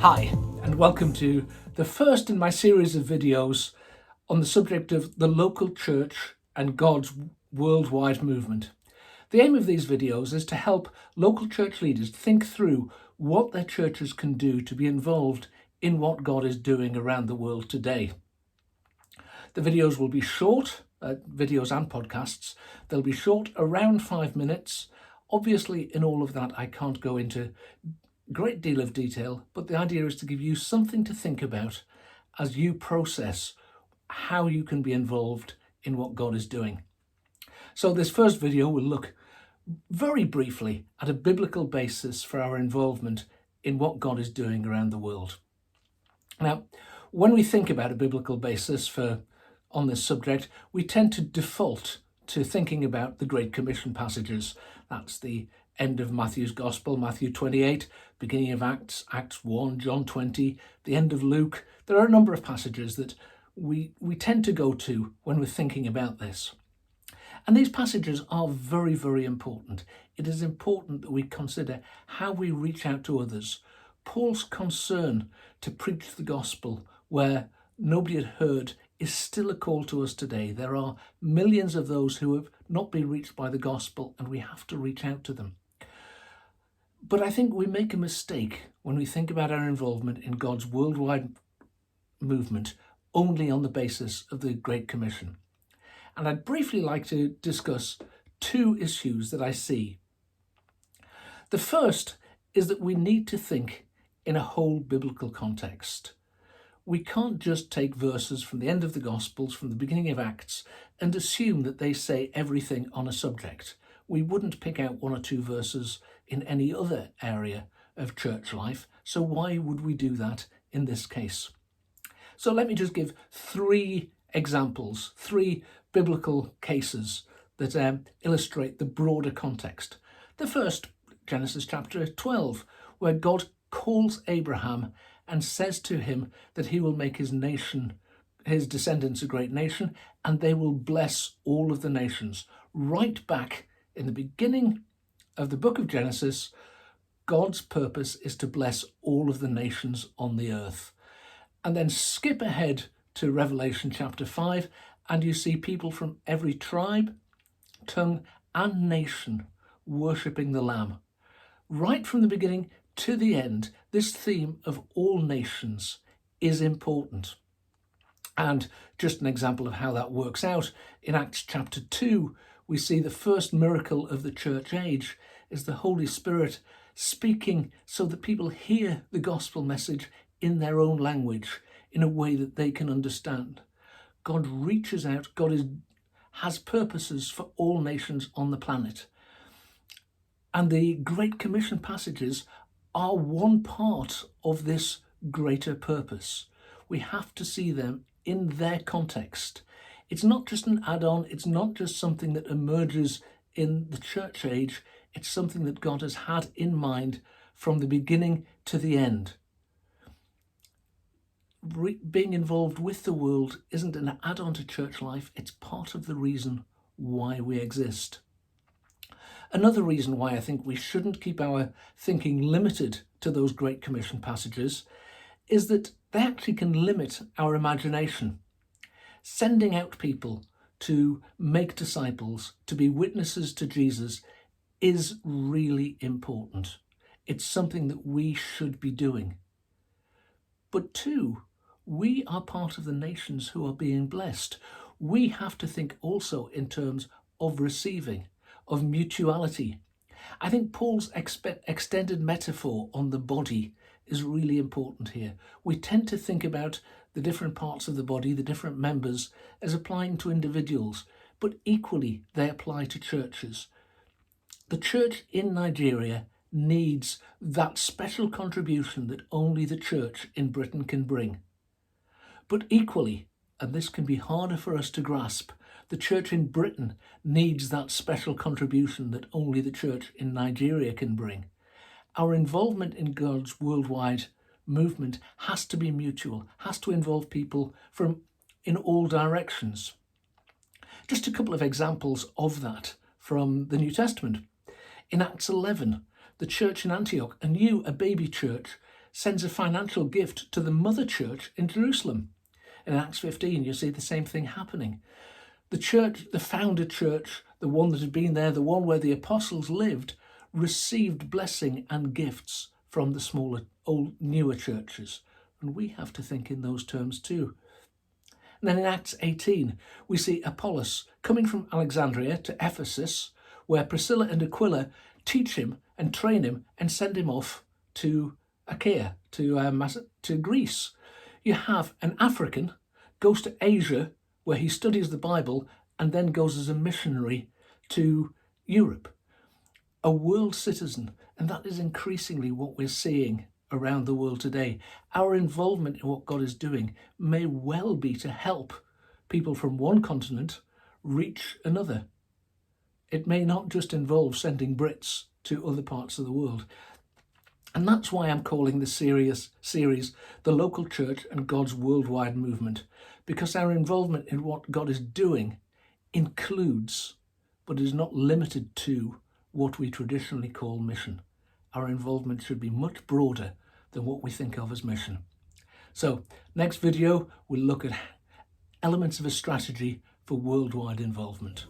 Hi, and welcome to the first in my series of videos on the subject of the local church and God's worldwide movement. The aim of these videos is to help local church leaders think through what their churches can do to be involved in what God is doing around the world today. The videos will be short, videos and podcasts. They'll be short, around 5 minutes. Obviously, in all of that, I can't go into great deal of detail, but the idea is to give you something to think about as you process how you can be involved in what God is doing. So this first video will look very briefly at a biblical basis for our involvement in what God is doing around the world. Now, when we think about a biblical basis on this subject, we tend to default to thinking about the Great Commission passages. That's the end of Matthew's Gospel, Matthew 28, beginning of Acts, Acts 1, John 20, the end of Luke. There are a number of passages that we tend to go to when we're thinking about this. And these passages are very, very important. It is important that we consider how we reach out to others. Paul's concern to preach the gospel where nobody had heard is still a call to us today. There are millions of those who have not been reached by the gospel, and we have to reach out to them. But I think we make a mistake when we think about our involvement in God's worldwide movement only on the basis of the Great Commission. And I'd briefly like to discuss two issues that I see. The first is that we need to think in a whole biblical context. We can't just take verses from the end of the Gospels, from the beginning of Acts, and assume that they say everything on a subject. We wouldn't pick out one or two verses in any other area of church life, so why would we do that in this case? So let me just give three examples, three biblical cases that illustrate the broader context. The first, Genesis chapter 12, where God calls Abraham and says to him that he will make his descendants a great nation, and they will bless all of the nations. Right back in the beginning of the book of Genesis, God's purpose is to bless all of the nations on the earth. And then skip ahead to Revelation chapter 5, and you see people from every tribe, tongue, and nation worshipping the Lamb. Right from the beginning to the end, this theme of all nations is important. And just an example of how that works out, in Acts chapter 2, we see the first miracle of the church age is the Holy Spirit speaking so that people hear the gospel message in their own language in a way that they can understand. God reaches out. God has purposes for all nations on the planet. And the Great Commission passages are one part of this greater purpose. We have to see them in their context. It's not just an add-on. It's not just something that emerges in the church age. It's something that God has had in mind from the beginning to the end. Being involved with the world isn't an add-on to church life. It's part of the reason why we exist. Another reason why I think we shouldn't keep our thinking limited to those Great Commission passages is that they actually can limit our imagination. Sending out people to make disciples, to be witnesses to Jesus, is really important. It's something that we should be doing. But two, we are part of the nations who are being blessed. We have to think also in terms of receiving, of mutuality. I think Paul's extended metaphor on the body is really important here. We tend to think about the different parts of the body, the different members, as applying to individuals, but equally they apply to churches. The church in Nigeria needs that special contribution that only the church in Britain can bring. But equally, and this can be harder for us to grasp, the church in Britain needs that special contribution that only the church in Nigeria can bring. Our involvement in God's worldwide movement has to be mutual, has to involve people from in all directions. Just a couple of examples of that from the New Testament. In Acts 11, the church in Antioch, a baby church, sends a financial gift to the mother church in Jerusalem. In Acts 15, you see the same thing happening. The church, the founder church, the one that had been there, the one where the apostles lived, received blessing and gifts from the smaller, newer churches. And we have to think in those terms too. And then in Acts 18, we see Apollos coming from Alexandria to Ephesus, where Priscilla and Aquila teach him and train him and send him off to Achaia, to Greece. You have an African goes to Asia, where he studies the Bible and then goes as a missionary to Europe. A world citizen, and that is increasingly what we're seeing around the world today. Our involvement in what God is doing may well be to help people from one continent reach another. It may not just involve sending Brits to other parts of the world. And that's why I'm calling this series The Local Church and God's Worldwide Movement, because our involvement in what God is doing includes, but is not limited to, what we traditionally call mission. Our involvement should be much broader than what we think of as mission. So, next video, we'll look at elements of a strategy for worldwide involvement.